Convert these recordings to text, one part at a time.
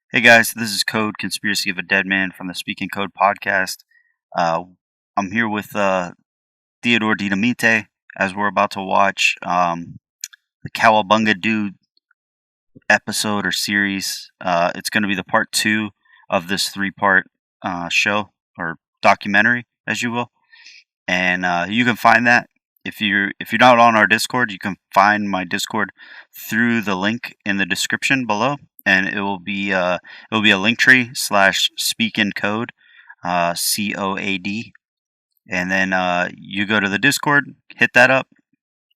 Hey guys, this is Code Conspiracy of a Dead Man from the Speak In COAD podcast. Uh, I'm here with Theodore Dinamite as we're about to watch the Cowabunga Dude episode or series. It's going to be the part 2 of this 3-part show or documentary, as you will. And you can find that if you're not on our Discord. You can find my Discord through the link in the description below, and it will be a link tree / SpeakInCOAD COAD, and then you go to the Discord, hit that up,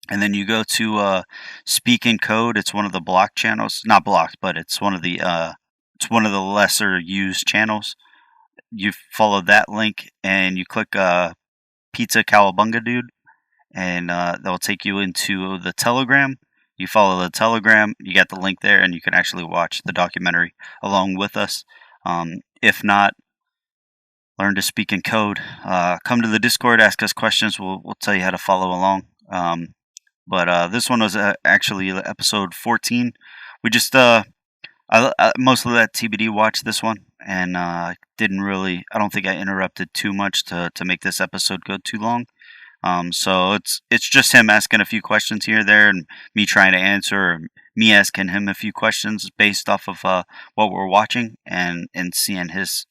and then you go to Speak In COAD. It's one of the blocked channels, not blocked, but it's one of the lesser used channels. You follow that link and you click Pizza Cowabunga Dude, and that'll take you into the Telegram. You follow the Telegram, you get the link there, and you can actually watch the documentary along with us. If not, learn to speak in code. Come to the Discord, ask us questions. We'll tell you how to follow along. But this one was actually episode 14. We just I mostly let TBD watch this one, and I don't think I interrupted too much to make this episode go too long. So it's just him asking a few questions here or there, and me trying to answer, or me asking him a few questions based off of what we're watching, and seeing his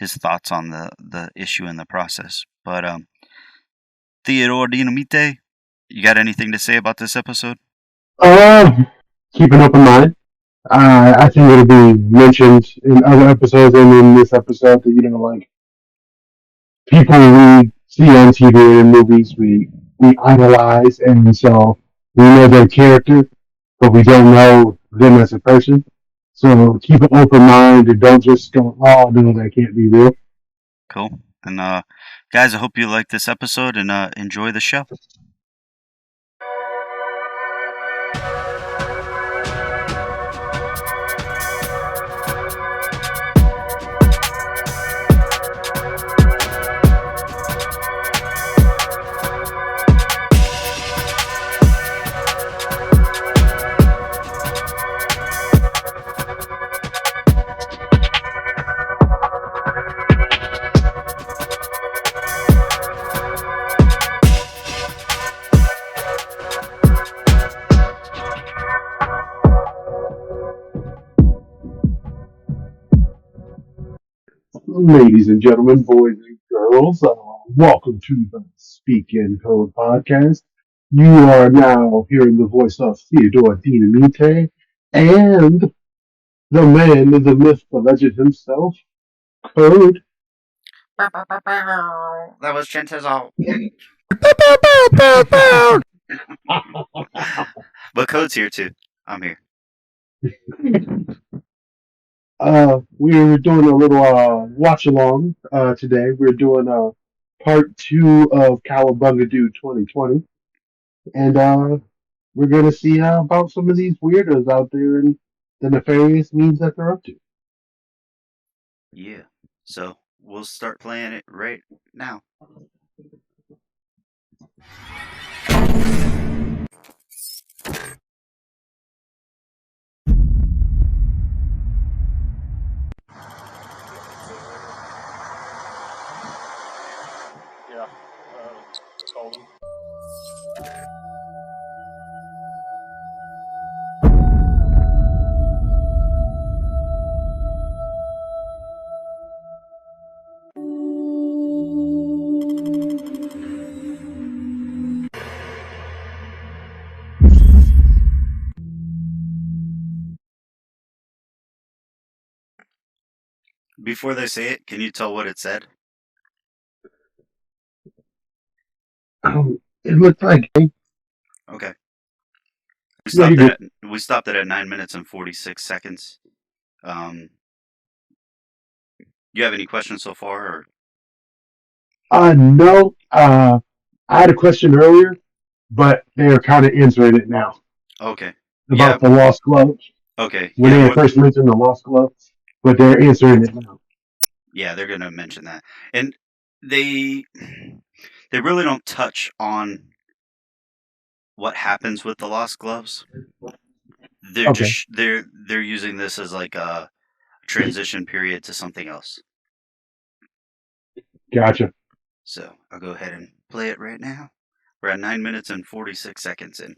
thoughts on the issue in the process. But Theodore Dinamite, you got anything to say about this episode? Keep an open mind. I think it'll be mentioned in other episodes and in this episode that, like people we see on TV and movies, we idolize, and so we know their character, but we don't know them as a person. So keep an open mind and don't just go, oh, no, that can't be real. Cool. And guys, I hope you like this episode and enjoy the show. Ladies and gentlemen, boys and girls, welcome to the Speak In COAD podcast. You are now hearing the voice of Theodore Dinamite and the man, the myth, the legend himself, COAD. That was Chente's all. But Code's here too. I'm here. We're doing a little watch along today. We're doing part 2 of Cowabunga Dude 2020, and we're gonna see about some of these weirdos out there and the nefarious means that they're up to. Yeah. So we'll start playing it right now. Yeah, call them. Before they say it, can you tell what it said? It looked like Okay. yeah, We stopped it at 9 minutes and 46 seconds. You have any questions so far? Or? No. I had a question earlier, but they're kind of answering it now Okay. about the lost gloves. Okay. When they first mentioned the lost gloves, but they're answering it now. Yeah, they're gonna mention that, and they really don't touch on what happens with the lost gloves. They're Okay. just they're using this as like a transition period to something else. Gotcha. So I'll go ahead and play it right now. We're at 9 minutes and 46 seconds in.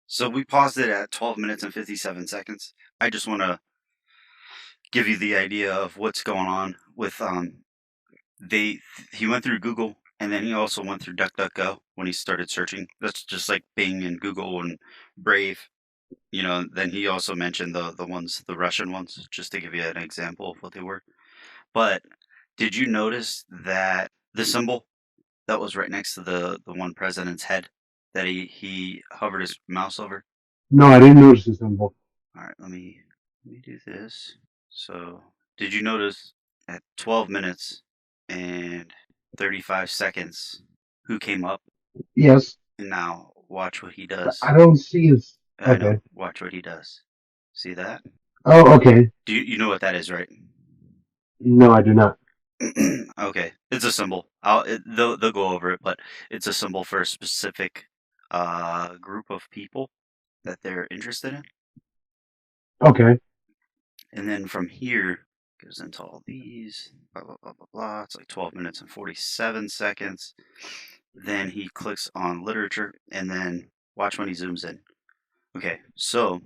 So we paused it at 12 minutes and 57 seconds. I just want to give you the idea of what's going on with he went through Google, and then he also went through DuckDuckGo when he started searching. That's just like Bing and Google and Brave. Then he also mentioned the Russian ones, just to give you an example of what they were. But did you notice that the symbol that was right next to the one president's head that he hovered his mouse over? No, I didn't notice the symbol. All right, let me do this. So, did you notice at 12 minutes and 35 seconds who came up? Yes. And now watch what he does. I don't see his. I Okay. know. Watch what he does. See that? Oh, okay. Do you know what that is, right? No, I do not. Okay, it's a symbol. They'll go over it, but it's a symbol for a specific group of people that they're interested in. Okay. And then from here goes into all these, blah blah blah blah blah. It's like 12 minutes and 47 seconds. Then he clicks on literature, and then watch when he zooms in. Okay, so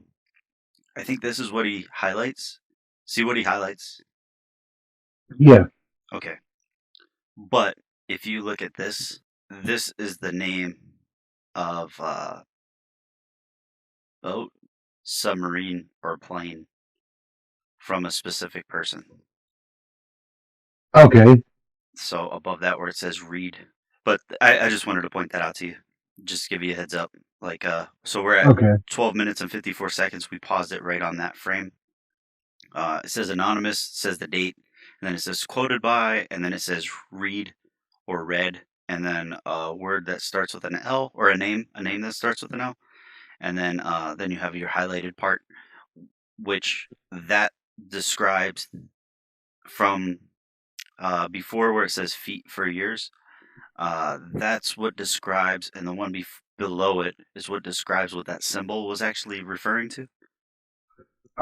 I think this is what he highlights. See what he highlights? Yeah. Okay. But if you look at this, this is the name of boat, submarine, or plane from a specific person. Okay. So above that where it says read. But I just wanted to point that out to you. Just to give you a heads up. Like so we're at Okay. 12 minutes and 54 seconds. We paused it right on that frame. It says anonymous, it says the date, and then it says quoted by, and then it says read or read, and then a word that starts with an L, or a name that starts with an L, and then you have your highlighted part, which that describes from before where it says feet for years. That's what describes, and the one below it is what describes what that symbol was actually referring to.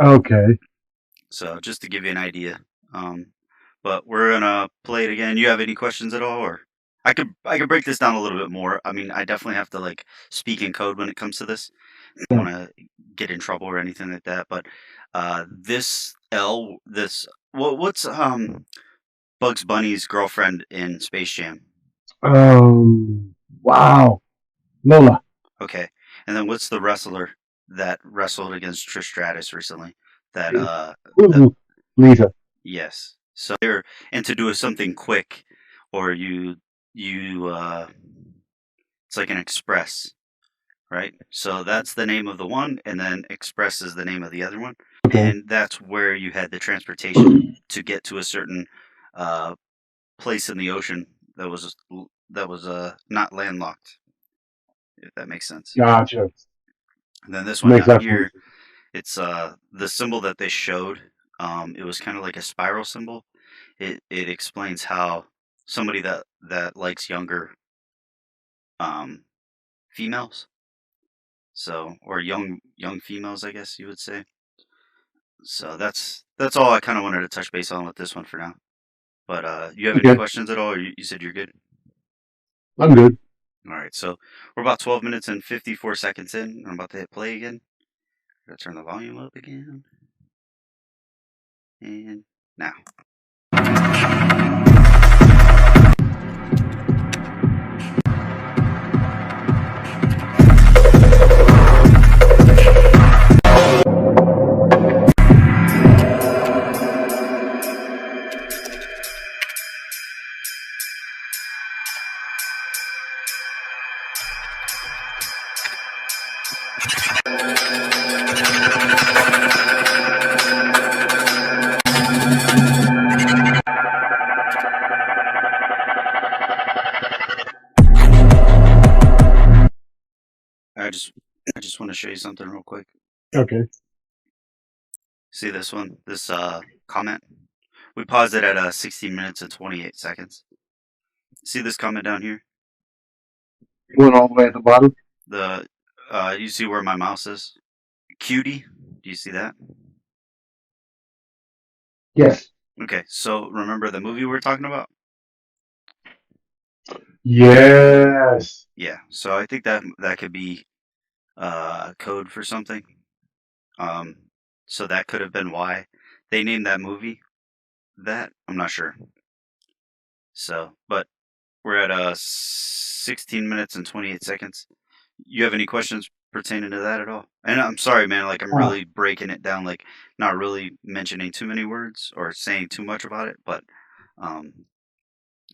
Okay. So just to give you an idea. But we're gonna play it again. You have any questions at all, or I could break this down a little bit more. I mean, I definitely have to like speak in code when it comes to this. I don't want to get in trouble or anything like that. But what's Bugs Bunny's girlfriend in Space Jam? Wow. Lola. Okay, and then what's the wrestler that wrestled against Trish Stratus recently? That Lisa. Yes. So and to do something quick, or you it's like an express, right? So that's the name of the one, and then express is the name of the other one, Okay. and that's where you had the transportation to get to a certain uh, place in the ocean that was not landlocked, if that makes sense. Gotcha. And then this one Makes down absolute here, it's the symbol that they showed. It was kind of like a spiral symbol. It explains how somebody that likes younger females, so or young females, I guess you would say. So that's all I kind of wanted to touch base on with this one for now. But you have any Okay. questions at all? Or you said you're good. I'm good. All right, so we're about 12 minutes and 54 seconds in. I'm about to hit play again. Gotta turn the volume up again. And now. show you something real quick. Okay. See this one? This comment? We paused it at 16 minutes and 28 seconds. See this comment down here? Went all the way at the bottom. The you see where my mouse is? Cutie. Do you see that? Yes. Okay, so remember the movie we were talking about? Yes. Yeah. So I think that could be code for something. Um, so that could have been why they named that movie that. I'm not sure. So, but we're at 16 minutes and 28 seconds. You have any questions pertaining to that at all? And I'm sorry, man. Like I'm Uh, really breaking it down, like not really mentioning too many words or saying too much about it, but um,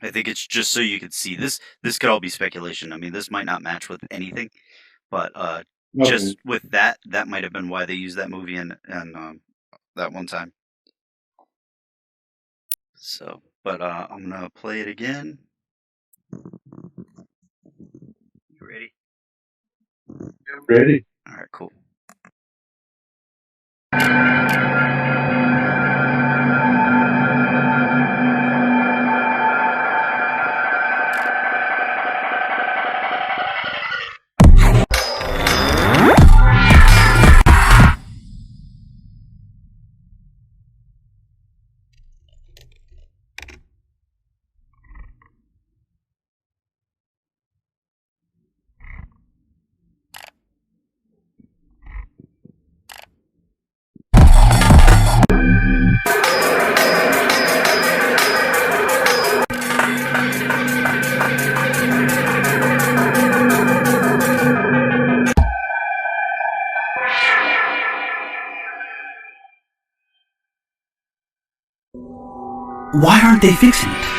I think it's just so you can see this. This could all be speculation. I mean, this might not match with anything, but okay. just with that might have been why they used that movie and that one time. So, but I'm gonna play it again. You ready? Ready? All right, cool. Why aren't they fixing it?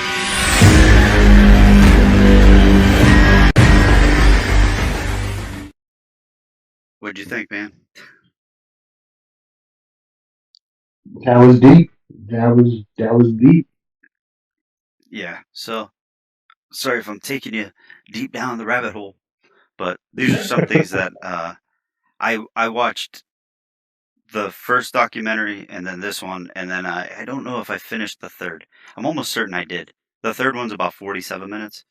What'd you think, man? That was deep. That was deep. Yeah. So sorry if I'm taking you deep down the rabbit hole, but these are some things that I watched the first documentary and then this one, and then I don't know if I finished the third. I'm almost certain I did. The third one's about 47 minutes.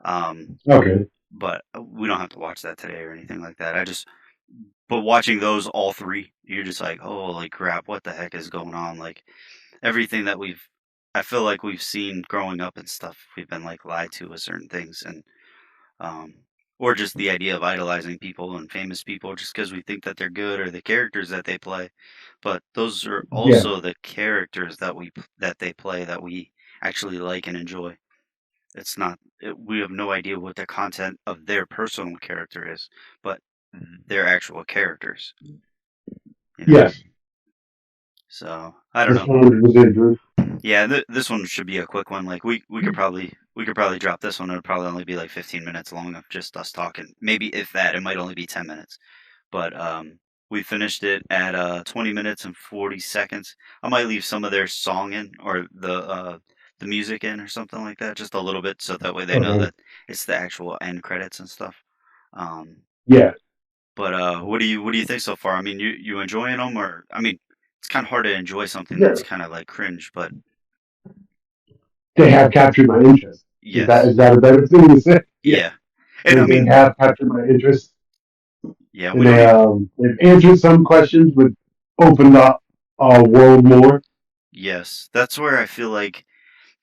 Um, Okay. but we don't have to watch that today or anything like that. But watching those all three, you're just like, holy crap, what the heck is going on? Like everything that I feel like we've seen growing up and stuff, we've been like lied to with certain things, and um, or just the idea of idolizing people and famous people just because we think that they're good or the characters that they play. But those are Yeah. also the characters that they play that we actually like and enjoy. It's not we have no idea what the content of their personal character is, but they're actual characters. You know. Yes. So I don't That's know. 100% true. Yeah, this one should be a quick one. Like we could probably drop this one. It'll probably only be like 15 minutes long of just us talking. Maybe if that, it might only be 10 minutes. But we finished it at 20 minutes and 40 seconds. I might leave some of their song in or the music in or something like that, just a little bit, so that way they know Okay. that it's the actual end credits and stuff. Um, Yeah. but what do you think so far? I mean, you enjoying them, or I mean, it's kind of hard to enjoy something Yeah. that's kind of like cringe, but They have captured my interest. Is that yes. is that a better thing to say? Yeah. Yeah. And I They mean, have captured my interest, yeah, we and don't even. they've answered some questions, but opened up a world more. Yes, that's where I feel like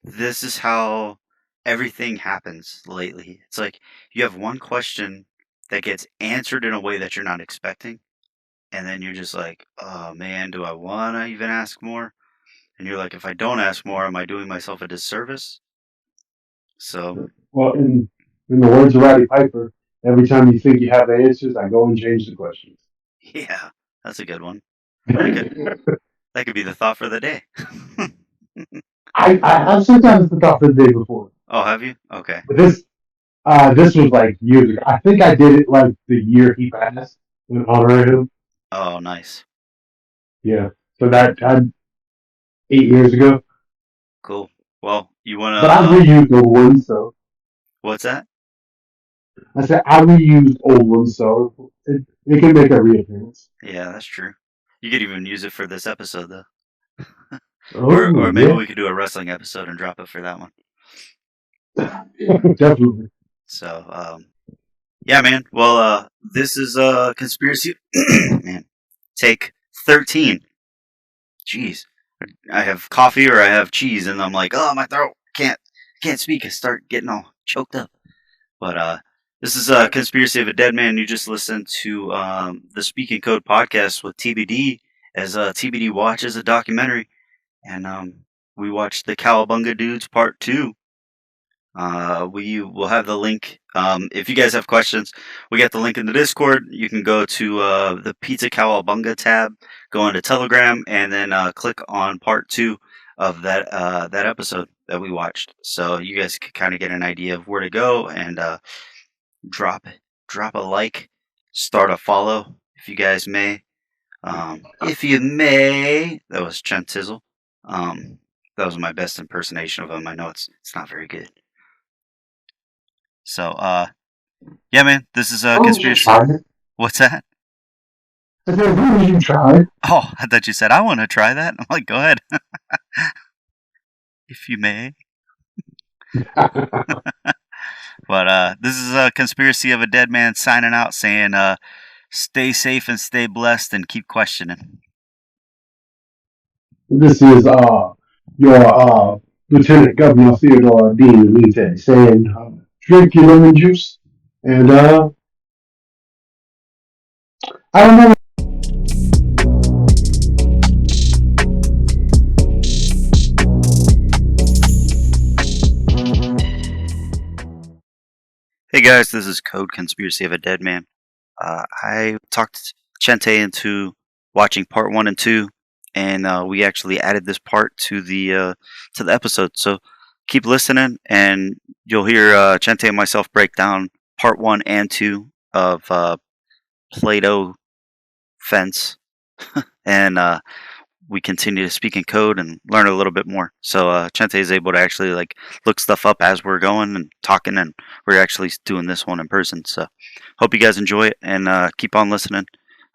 this is how everything happens lately. It's like you have one question that gets answered in a way that you're not expecting, and then you're just like, oh man, do I want to even ask more? And you're like, if I don't ask more, am I doing myself a disservice? So, Well, in the words of Roddy Piper, every time you think you have the answers, I go and change the questions. yeah, that's a good one. That could that could be the thought for the day. I've sometimes thought for the day before, Oh, have you? Okay. but this was like years ago. I think I did it like the year he passed in honor of him. Oh, nice. Yeah, so that 8 years ago. Cool. Well, you wanna But I've reused old ones, so what's that? I said I reused old ones, so It can make a reappearance. Yeah, that's true. You could even use it for this episode, though. Oh, Or maybe we could do a wrestling episode and drop it for that one. Definitely. So, yeah, man. Well, this is conspiracy. Man, take 13. Jeez, I have coffee or I have cheese, and I'm like, oh, my throat can't speak. I start getting all choked up. But this is a conspiracy of a dead man. You just listened to the Speak In COAD podcast with TBD as TBD watches a documentary, and we watched the Cowabunga Dudes Part 2. We will have the link. If you guys have questions, we got the link in the Discord. You can go to the Pizza Cowabunga tab, go into Telegram, and then click on Part 2 of that episode that we watched. So you guys can kind of get an idea of where to go and drop a like, start a follow if you guys may. If you may, that was Chentizzle. That was my best impersonation of him. I know it's not very good. So, yeah, man, this is a conspiracy. What's that? I said, who did you try? Oh, I thought you said, I want to try that. I'm like, go ahead. If you may. But this is a conspiracy of a dead man signing out saying, stay safe and stay blessed and keep questioning. This is your Lieutenant Governor Theodore D. Lemite saying, drink your lemon juice, and I don't know. Hey guys, this is COAD Conspiracy of a Dead Man. I talked Chente into watching part 1 and 2, and we actually added this part to the episode. So keep listening, and you'll hear Chente and myself break down part 1 and 2 of Playdough Fence, and we continue to speak in code and learn a little bit more. So Chente is able to actually like look stuff up as we're going and talking, and we're actually doing this one in person. So hope you guys enjoy it, and keep on listening.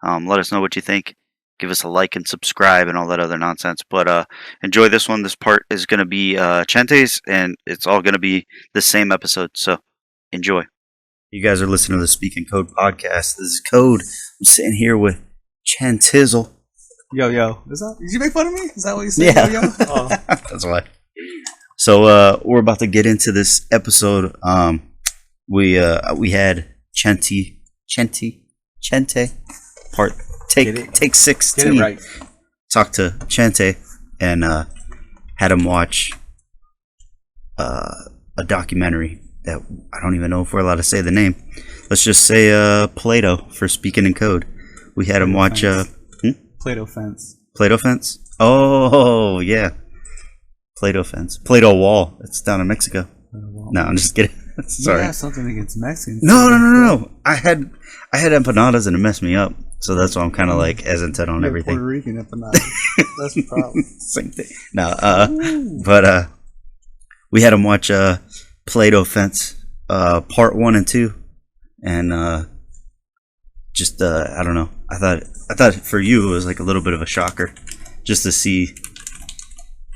Let us know what you think. Give us a like and subscribe and all that other nonsense. But enjoy this one. This part is going to be Chente's, and it's all going to be the same episode. So enjoy. You guys are listening to the Speak In COAD podcast. This is COAD. I'm sitting here with Chentizzle. Yo. Did you make fun of me? Is that what you said? Yeah. Yo. Oh. That's why. So we're about to get into this episode. We had Chente part take 16. Get it right. Talked to Chente and had him watch a documentary that I don't even know if we're allowed to say the name. Let's just say Playdough for Speaking in COAD. We had him watch Playdough Fence. Playdough Fence? Oh, yeah. Playdough Fence. Playdough Wall. It's down in Mexico. No, I'm just kidding. Sorry. You have something against Mexicans. No. I had empanadas and it messed me up. So that's why I'm kind of like hesitant on everything. Puerto Rican empanadas. That's the problem. Same thing. No, but we had him watch Playdough Fence part 1 and 2. And just I don't know. I thought for you it was like a little bit of a shocker, just to see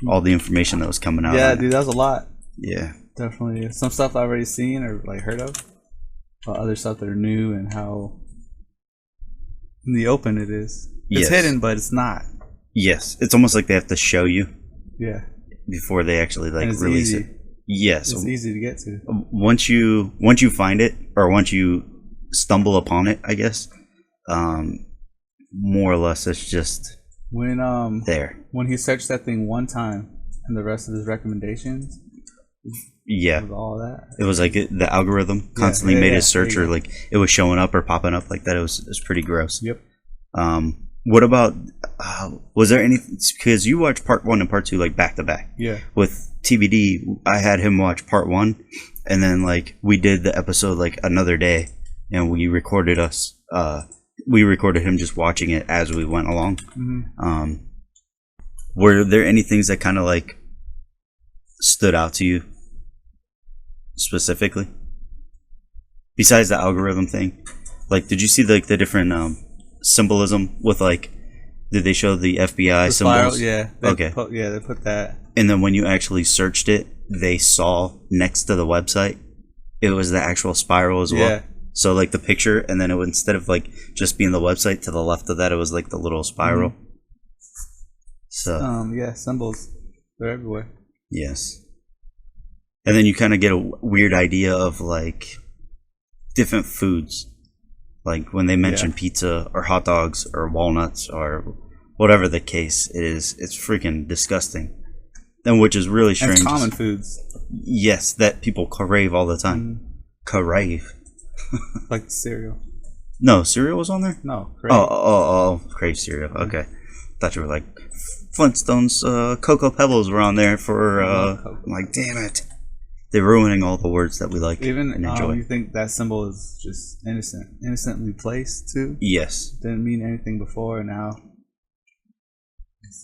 all the information that was coming out. Yeah, dude, that was a lot. Yeah, definitely. Some stuff I've already seen or like heard of, but other stuff that are new and how in the open it is. It's hidden, but it's not. Yes, it's almost like they have to show you. Yeah. Before they actually like release it. Yes, it's easy to get to. Once you find it, or once you stumble upon it, I guess. More or less, it's just there. When he searched that thing one time, and the rest of his recommendations. Yeah, all that. It was like the algorithm constantly made his search, or like it was showing up or popping up like that. It was pretty gross. Yep. What about? Was there anything? Because you watched part 1 and part 2 like back to back. Yeah. With TBD, I had him watch part 1, and then like we did the episode like another day, and we recorded him just watching it as we went along. Mm-hmm. Were there any things that kind of like stood out to you specifically besides the algorithm thing? Like, did you see like the different symbolism with like? Did they show the FBI The symbols? spiral, yeah. They put that. And then when you actually searched it, they saw next to the website, it was the actual spiral as well. Yeah. So like the picture, and then it would, instead of like just being the website, to the left of that, it was like the little spiral. Mm-hmm. So yeah, symbols, they're everywhere. yes. And then you kind of get a weird idea of like different foods. Like when they mention pizza or hot dogs or walnuts or whatever the case is, it's freaking disgusting. And which is really strange. It's common foods. Yes, that people crave all the time. Crave. Like the cereal. No, cereal was on there? No, crave. Oh, crave cereal. Okay. Thought you were like Flintstones, Cocoa Pebbles were on there for, I'm like, damn it. They're ruining all the words that we like Even and enjoy. you think that symbol is just innocently placed too? Yes. Didn't mean anything before, and now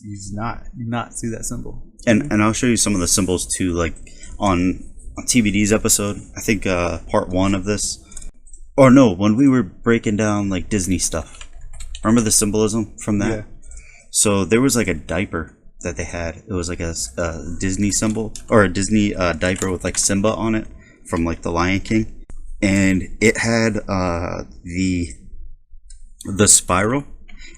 you not see that symbol. And I'll show you some of the symbols too, like on TBD's episode. I think part 1 of this. Or no, when we were breaking down like Disney stuff. Remember the symbolism from that? Yeah. So there was like a diaper that they had. It was like a Disney symbol, or a Disney diaper with like Simba on it from like the Lion King, and it had the spiral,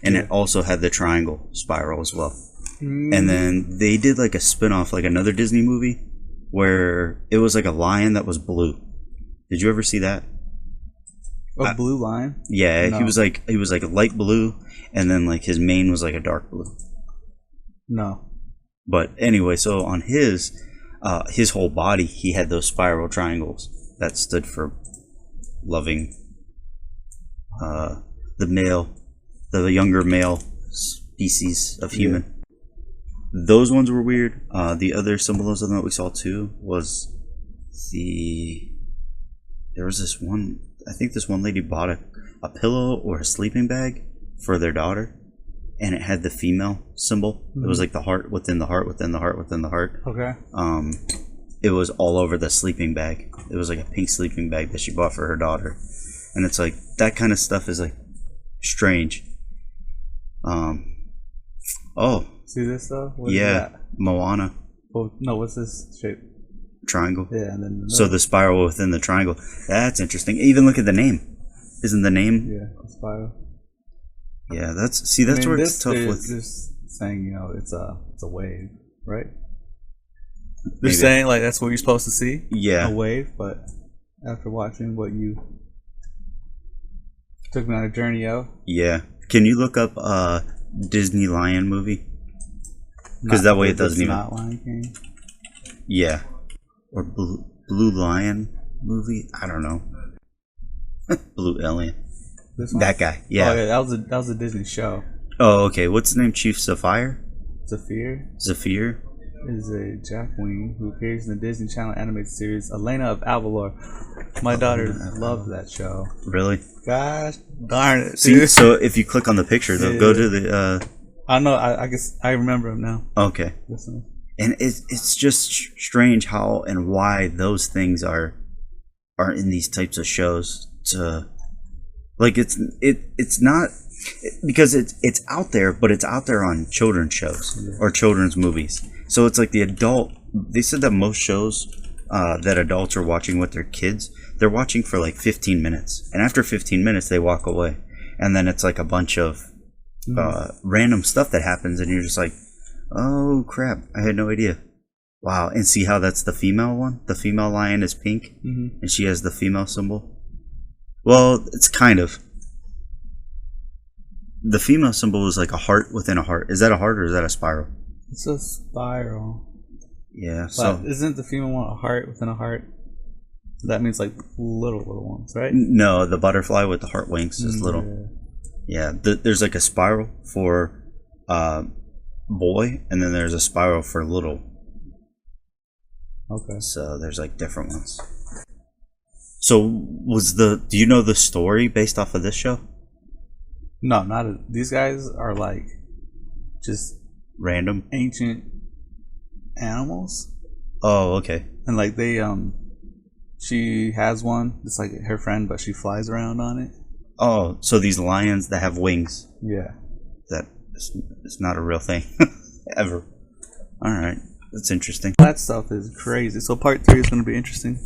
and it also had the triangle spiral as well. And then they did like a spin-off, like another Disney movie where it was like a lion that was blue. Did you ever see that? A blue lion? Yeah, No. he was like a light blue, and then like his mane was like a dark blue. No. But anyway, so on his whole body, he had those spiral triangles that stood for loving the younger male species of human. Yeah. Those ones were weird. The other symbolism that we saw too was there was this one. I think this one lady bought a pillow or a sleeping bag for their daughter, and it had the female symbol. It was like the heart within the heart within the heart within the heart. Okay. It was all over the sleeping bag. It was like a pink sleeping bag that she bought for her daughter, and it's like that kind of stuff is like strange. See this though? What yeah, is that? Moana. Oh, no, what's this shape? Triangle. Yeah, and then so the spiral within the triangle. That's interesting. Even look at the name. Isn't the name? Yeah, a spiral. Yeah, that's where it's tough with. Just saying, it's a wave, right? They're Maybe. saying like that's what you're supposed to see. Yeah, a wave. But after watching what you took me on a journey of. Yeah, can you look up Disney Lion movie? Because that way it doesn't even. Not Lion King. Yeah, or Blue Lion movie. I don't know. Blue Alien. That guy. Yeah. Oh yeah, that was a Disney show. Oh, okay. What's his name? Chief Sapphire? Zafir is a Jackwing who appears in the Disney Channel animated series Elena of Avalor. My daughter loved that show. Really? Gosh darn it. See, dude. so if you click on the picture, they'll go to the. I know. I guess I remember him now. Okay. Listen. And it's just strange how and why those things are in these types of shows. Like it's not because it's out there, but it's out there on children's shows or children's movies. So it's like the adult. They said that most shows that adults are watching with their kids, they're watching for like 15 minutes, and after 15 minutes they walk away, and then it's like a bunch of random stuff that happens, and you're just like, oh crap, I had no idea. Wow. And see how that's the female one? The female lion is pink, and she has the female symbol. Well, it's kind of. The female symbol is like a heart within a heart. Is that a heart or is that a spiral? It's a spiral. Yeah. But isn't the female one a heart within a heart? That means like little ones, right? No, the butterfly with the heart wings is little. Yeah. There's like a spiral for boy, and then there's a spiral for little. Okay. So there's like different ones. So do you know the story based off of this show? No, these guys are like just random ancient animals. Oh, okay. And like they she has one. It's like her friend, but she flies around on it. Oh, so these lions that have wings. Yeah. It's not a real thing. Ever. Alright. That's interesting. That stuff is crazy. So part 3 is going to be interesting.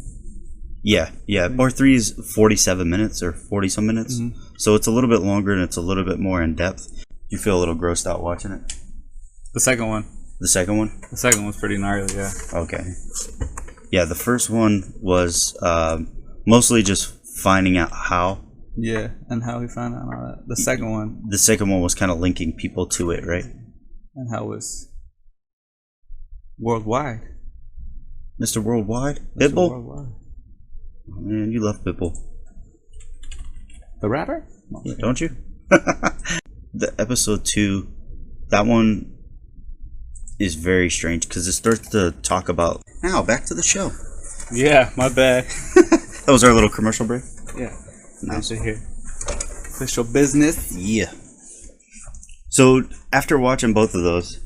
Yeah. Part 3 is 47 minutes or 40 some minutes. Mm-hmm. So it's a little bit longer and it's a little bit more in depth. You feel a little grossed out watching it? The second one. The second one? The second one's pretty gnarly, yeah. Okay. Yeah, the first one was mostly just finding out how. Yeah, and how he found out all that. The second one was kind of linking people to it, right? And how it was worldwide. Mr. Worldwide? Pitbull? Worldwide. Oh, man, you love Pitbull. The rapper? Yeah, don't you? The episode 2, that one is very strange because it starts to talk about. Now, back to the show. Yeah, my bad. That was our little commercial break? Yeah. Nice to hear. Official business. Yeah. So, after watching both of those,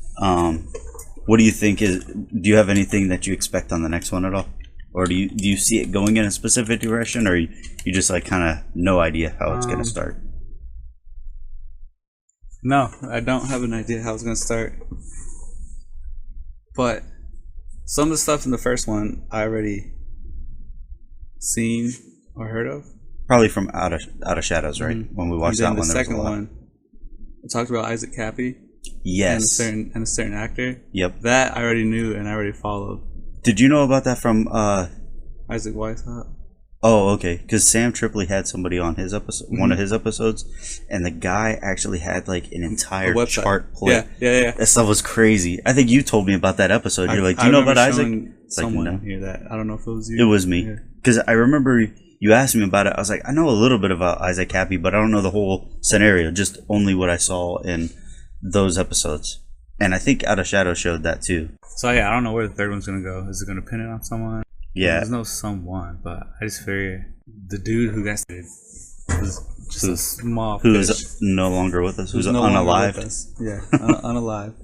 what do you think do you have anything that you expect on the next one at all? Or do you see it going in a specific direction, or you just like kind of no idea how it's going to start? No, I don't have an idea how it's going to start. But some of the stuff in the first one I already seen or heard of. Probably from Out of Shadows, right? Mm-hmm. When we watched that one, the second one, we talked about Isaac Cappy. Yes. And a certain actor. Yep. That I already knew and I already followed. Did you know about that from Isaac Weishaupt? Oh, okay. Because Sam Tripoli had somebody on his episode, one of his episodes, and the guy actually had like an entire chart play. Yeah. That stuff was crazy. I think you told me about that episode. You're like, do you know about Isaac? Someone like, no. hear that. I don't know if it was you. It was me. Because I remember you asked me about it. I was like, I know a little bit about Isaac Cappy, but I don't know the whole scenario. Just only what I saw in those episodes. And I think Out of Shadow showed that too. So yeah, I don't know where the third one's going to go. Is it going to pin it on someone? Yeah. There's no someone, but I just figure the dude who got started was just a small fish. Who's no longer with us, who's no unalived. Yeah, unalive.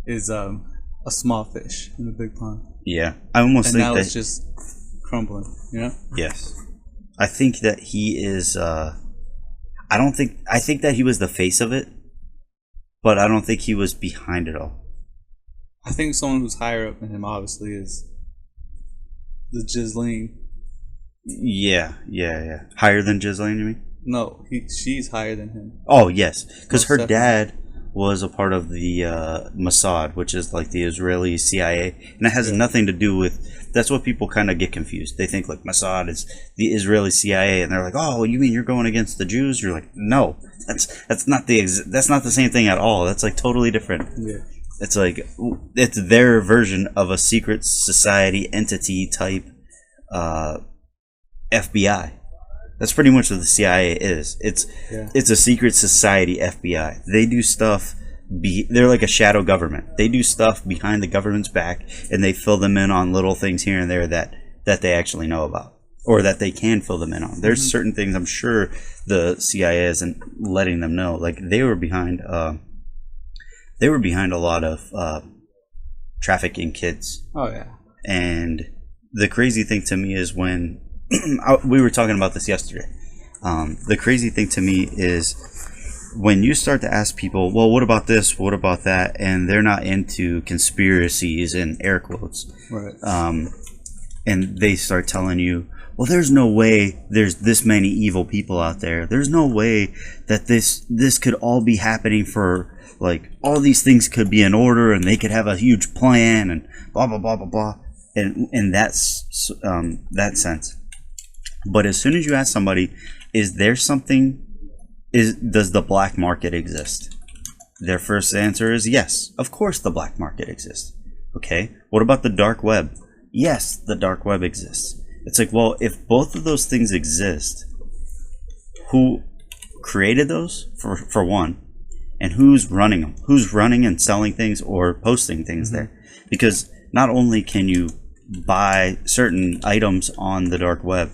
Is a small fish in a big pond. Yeah. I almost think now that it's just crumbling, you know? Yes. I think that he is I think that he was the face of it, but I don't think he was behind it all. I think someone who's higher up than him obviously is the Ghislaine. Yeah. Higher than Ghislaine, you mean? No, she's higher than him. Oh, yes. Because her dad was a part of the Mossad, which is like the Israeli CIA. And it has nothing to do with... That's what people kind of get confused. They think like Mossad is the Israeli CIA, and they're like, oh, you mean you're going against the Jews? You're like, no. That's not the same thing at all. That's like totally different. Yeah. It's like, it's their version of a secret society entity type FBI. That's pretty much what the CIA is. It's a secret society FBI. They do stuff, they're like a shadow government. They do stuff behind the government's back, and they fill them in on little things here and there that they actually know about, or that they can fill them in on. There's certain things I'm sure the CIA isn't letting them know. Like they were behind a lot of trafficking kids. Oh yeah. And the crazy thing to me is when we were talking about this yesterday. The crazy thing to me is when you start to ask people, well, what about this? What about that? And they're not into conspiracies and air quotes. Right. And they start telling you, well, there's no way there's this many evil people out there. There's no way that this could all be happening for, like, all these things could be in order and they could have a huge plan and blah, blah, blah, blah, blah. And in that sense. But as soon as you ask somebody, is there something, does the black market exist? Their first answer is yes, of course the black market exists. Okay, what about the dark web? Yes, the dark web exists. It's like, well, if both of those things exist, who created those, for one, and who's running them? Who's running and selling things or posting things there? Because not only can you buy certain items on the dark web,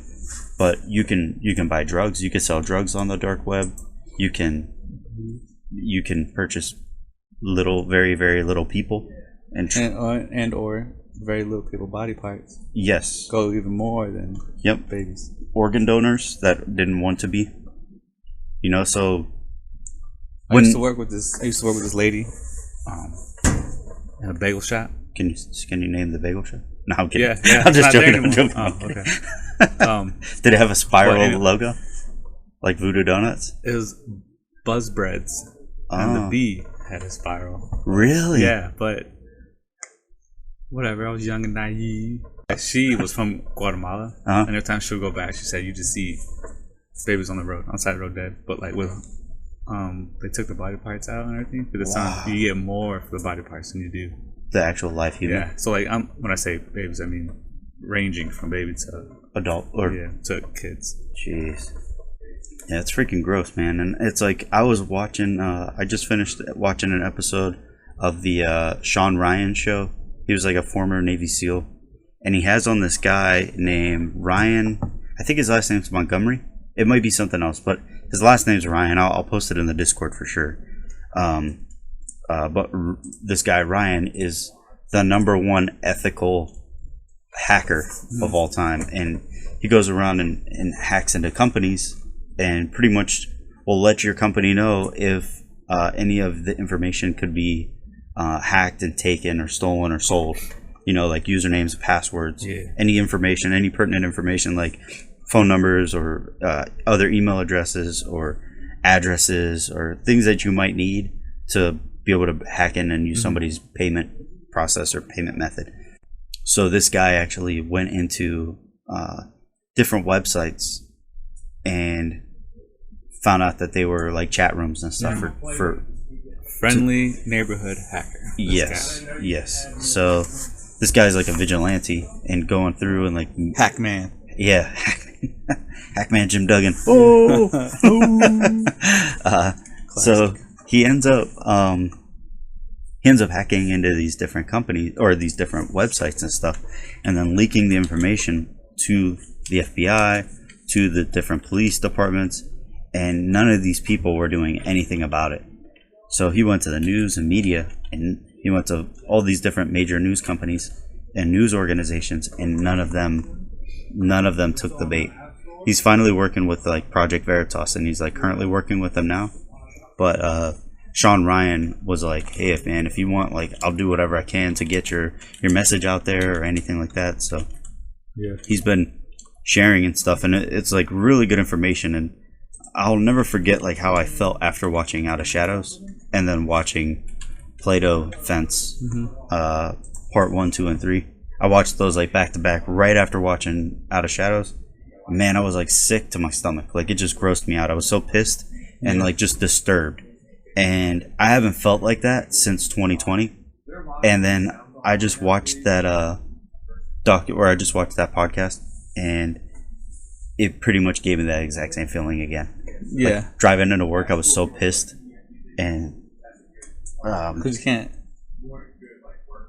but you can buy drugs. You can sell drugs on the dark web. You can purchase very, very little people and or very little people body parts. Yes. Go even more than babies. Organ donors that didn't want to be. You know, so I used to work with this lady, in a bagel shop. Can you name the bagel shop? No, I'm kidding. Yeah. I'm just joking. Oh, okay. Did it have a spiral logo, like Voodoo Donuts? It was Buzz Breads, and the B had a spiral. Really? Yeah, but whatever. I was young and naive. She was from Guatemala, and every time she would go back, she said, "You just see babies on the side of the road dead." But like with, they took the body parts out and everything. For the son, you get more for the body parts than you do the actual life human. Yeah. So like, when I say babies, I mean ranging from baby to adult or to kids. Jeez. Yeah, it's freaking gross, man. And it's like I was watching. I just finished watching an episode of the Sean Ryan show. He was like a former Navy SEAL, and he has on this guy named Ryan. I think his last name's Montgomery. It might be something else, but his last name's Ryan. I'll post it in the Discord for sure. But this guy Ryan is the #1 ethical hacker of all time, and he goes around and hacks into companies and pretty much will let your company know if any of the information could be hacked and taken or stolen or sold. You know, like usernames, passwords, any information, any pertinent information like phone numbers or other email addresses or addresses or things that you might need to be able to hack in and use somebody's payment process or payment method. So this guy actually went into different websites and found out that they were like chat rooms and stuff for friendly neighborhood hacker. Yes. So this guy's like a vigilante and going through and like Hackman. Yeah, Hackman Jim Duggan. Oh. So he ends up hacking into these different companies or these different websites and stuff, and then leaking the information to the FBI, to the different police departments, and none of these people were doing anything about it. So he went to the news and media, and he went to all these different major news companies and news organizations, and none of them took the bait. He's finally working with like Project Veritas, and he's like currently working with them now. But Sean Ryan was like, "Hey, if you want, like, I'll do whatever I can to get your message out there or anything like that." So he's been sharing and stuff, and it's like really good information. And I'll never forget like how I felt after watching Out of Shadows and then watching Playdough Fence part 1, 2, and 3. I watched those like back to back right after watching Out of Shadows. Man, I was like sick to my stomach. Like it just grossed me out. I was so pissed and like just disturbed. And I haven't felt like that since 2020. And then I just watched that I just watched that podcast, and it pretty much gave me that exact same feeling again. Yeah. Like, driving into work, I was so pissed, and because you can't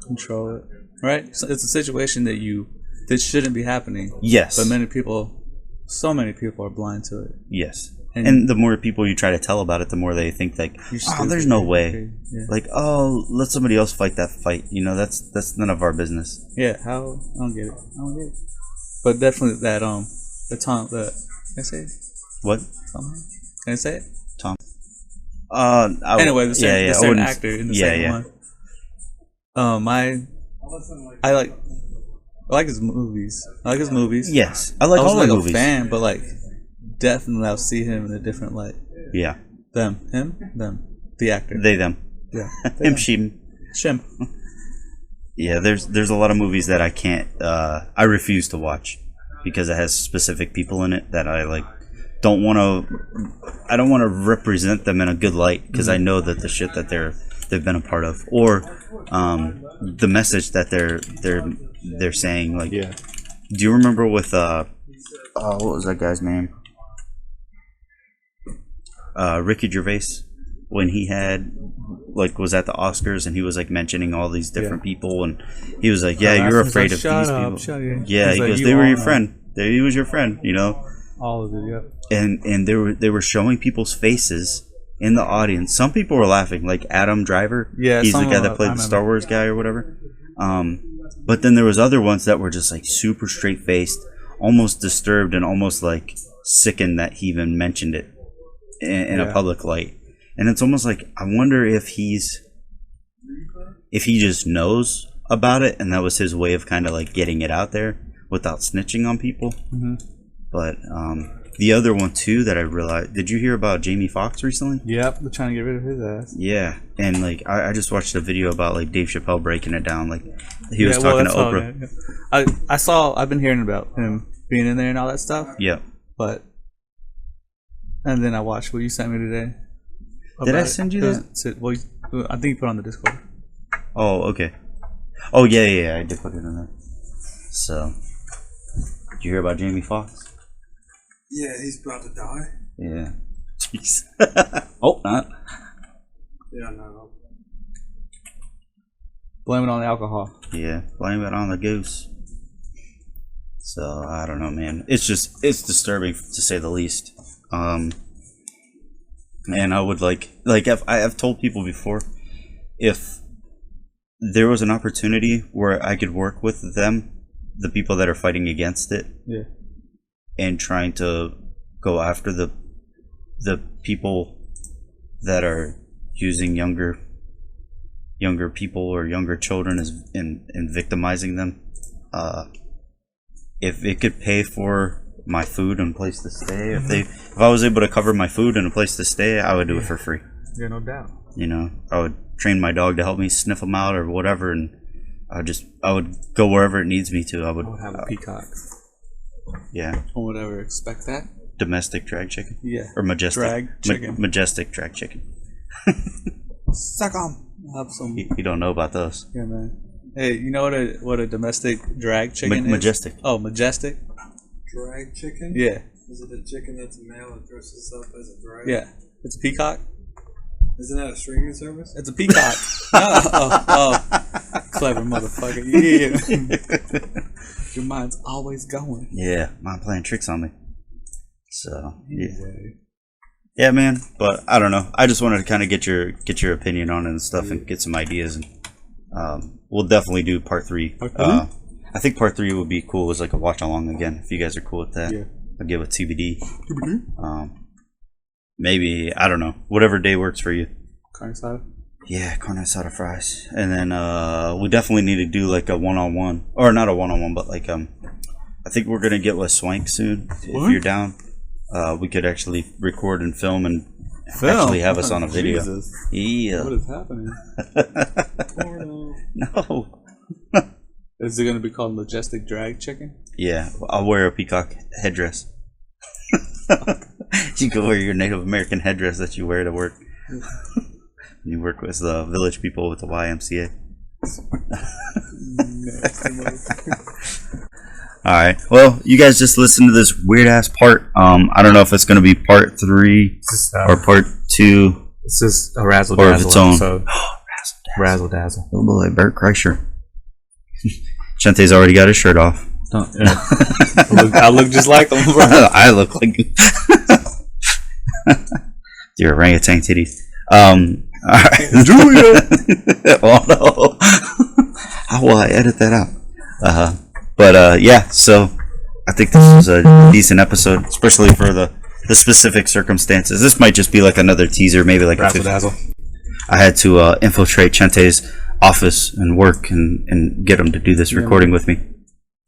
control it, right? So it's a situation that shouldn't be happening. Yes. But so many people are blind to it. Yes. And the more people you try to tell about it, the more they think like, there's no way. Yeah. Like, let somebody else fight that fight. You know, that's none of our business. Yeah, how? I don't get it. But definitely that the Tom, can I say it? What? Tom? Can I say it? Tom. Anyway, the same actor in the second one. I like his movies. Yes, I like all the movies. I was a fan, but like definitely I'll see him in a different light. Yeah. Them, the actor. They, them. Yeah. Him, Shim. Yeah, there's a lot of movies that I can't. I refuse to watch because it has specific people in it that I like. I don't want to represent them in a good light because I know that the shit that they've been a part of, or the message that they're saying. Like, do you remember with what was that guy's name? Ricky Gervais, when he was at the Oscars and he was like mentioning all these different people, and he was like, you're afraid of these people. Yeah, he goes, they were your friend. He was your friend, you know. All of it, yeah. And they were showing people's faces in the audience. Some people were laughing, like Adam Driver. Yeah, he's the guy that played the Star Wars guy or whatever. But then there was other ones that were just like super straight faced, almost disturbed, and almost like sickened that he even mentioned it. in a public light. And it's almost like, I wonder if he just knows about it, and that was his way of kind of like getting it out there without snitching on people. Mm-hmm. But the other one too that I realized, did you hear about Jamie Foxx recently? Yep, they're trying to get rid of his ass. Yeah, and like I just watched a video about like Dave Chappelle breaking it down. Like he was talking to Oprah. I've been hearing about him being in there and all that stuff. Yeah. And then I watched what you sent me today. Did I send you that? Well, I think you put it on the Discord. Oh, okay. Oh, yeah, I did put it in there. So, did you hear about Jamie Foxx? Yeah, he's about to die. Yeah. Jeez. Oh, not. Yeah, no. Blame it on the alcohol. Yeah, blame it on the goose. So, I don't know, man. It's disturbing to say the least. And I would like I've told people before, if there was an opportunity where I could work with them, the people that are fighting against it, and trying to go after the people that are using younger people or younger children and victimizing them, if it could pay for my food and place to stay, if I was able to cover my food and a place to stay, I would do it for free. Yeah, no doubt. You know, I would train my dog to help me sniff them out or whatever, and I would go wherever it needs me to. I would have a peacock. Yeah. Or whatever. Expect that. Domestic drag chicken. Yeah. Or majestic drag chicken. Majestic drag chicken. Suck 'em. I'll have some. You don't know about those. Yeah, man. Hey, you know what a domestic drag chicken is? Majestic. Oh, majestic. Drag chicken? Yeah. Is it a chicken that's a male that dresses up as a drag? Yeah. It's a peacock. Isn't that a streaming service? It's a peacock. oh. Clever motherfucker. Yeah. Your mind's always going. Yeah, mind playing tricks on me. So, yeah. Yeah, man. But I don't know. I just wanted to kind of get your opinion on it and stuff, and get some ideas. And we'll definitely do part 3. I think part 3 would be cool as like a watch along again, if you guys are cool with that. Yeah. I'll give it TBD. Maybe, I don't know, whatever day works for you. Carne asada? Yeah, carne asada fries. And then we definitely need to do like a one-on-one, or not a one-on-one, but like I think we're gonna get with Swank soon. If you're down, we could actually record and film and actually have us on a video. Jesus. Yeah. What is happening? No. Is it gonna be called Majestic Drag Chicken? Yeah, I'll wear a peacock headdress. You can wear your Native American headdress that you wear to work. You work with the village people with the YMCA. Alright, well, you guys just listened to this weird ass part. I don't know if it's going to be part 3 or part 2. It's just a razzle or if it's own. Razzle dazzle. Oh boy, Bert Kreischer. Chente's already got his shirt off. I look just like him, bro. I look like your orangutan titties. Alright. Julia! Oh no. How will I edit that out? But yeah, so I think this was a decent episode, especially for the specific circumstances. This might just be like another teaser, maybe like Razzle dazzle. I had to infiltrate Chente's office and work and get him to do this recording with me.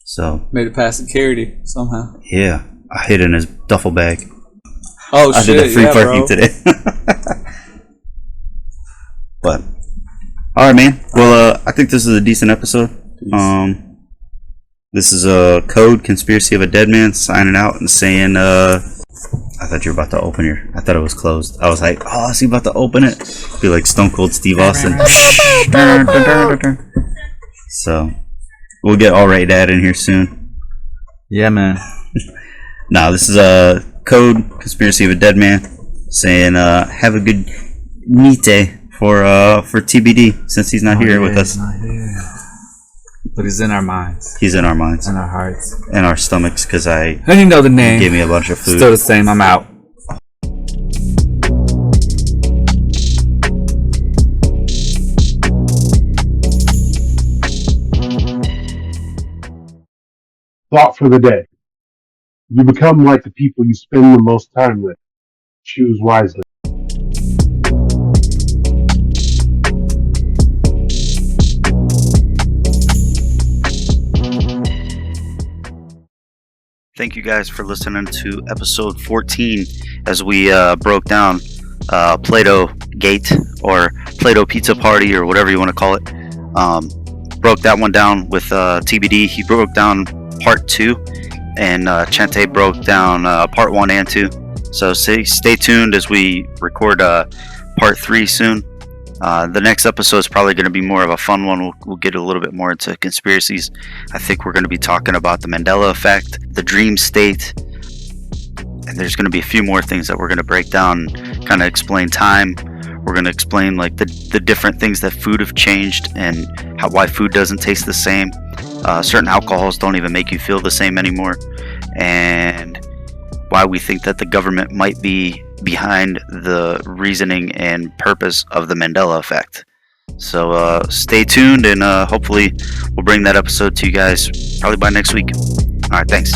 So made it past security somehow. Yeah, I hid in his duffel bag. Oh I shit! did a free parking today. But all right, man. Well, I think this is a decent episode. This is a COAD Conspiracy of a Dead Man signing out and saying, I thought you were about to open your. I thought it was closed. I was like, oh, is he about to open it? Be like Stone Cold Steve Austin. So we'll get All Right Dad in here soon. Yeah, man. Nah, this is a COAD Conspiracy of a Dead Man saying, have a good meet day for TBD, since he's not here with us. Not here. But he's in our minds. He's in our minds. In our hearts. In our stomachs, because And you know the name. Gave me a bunch of food. Still the same, I'm out. Thought for the day. You become like the people you spend the most time with. choose wisely. Thank you guys for listening to episode 14 as we broke down Playdough Gate or Playdough Pizza Party or whatever you want to call it. Broke that one down with TBD. He broke down part 2, and Chente broke down part 1 and 2. So stay tuned as we record part 3 soon. The next episode is probably going to be more of a fun one. We'll get a little bit more into conspiracies. I think we're going to be talking about the Mandela effect, the dream state, and there's going to be a few more things that we're going to break down, kind of explain time. We're going to explain like the different things that food have changed and why food doesn't taste the same. Certain alcohols don't even make you feel the same anymore, and why we think that the government might be behind the reasoning and purpose of the Mandela effect. So stay tuned, and hopefully we'll bring that episode to you guys probably by next week. Alright, thanks.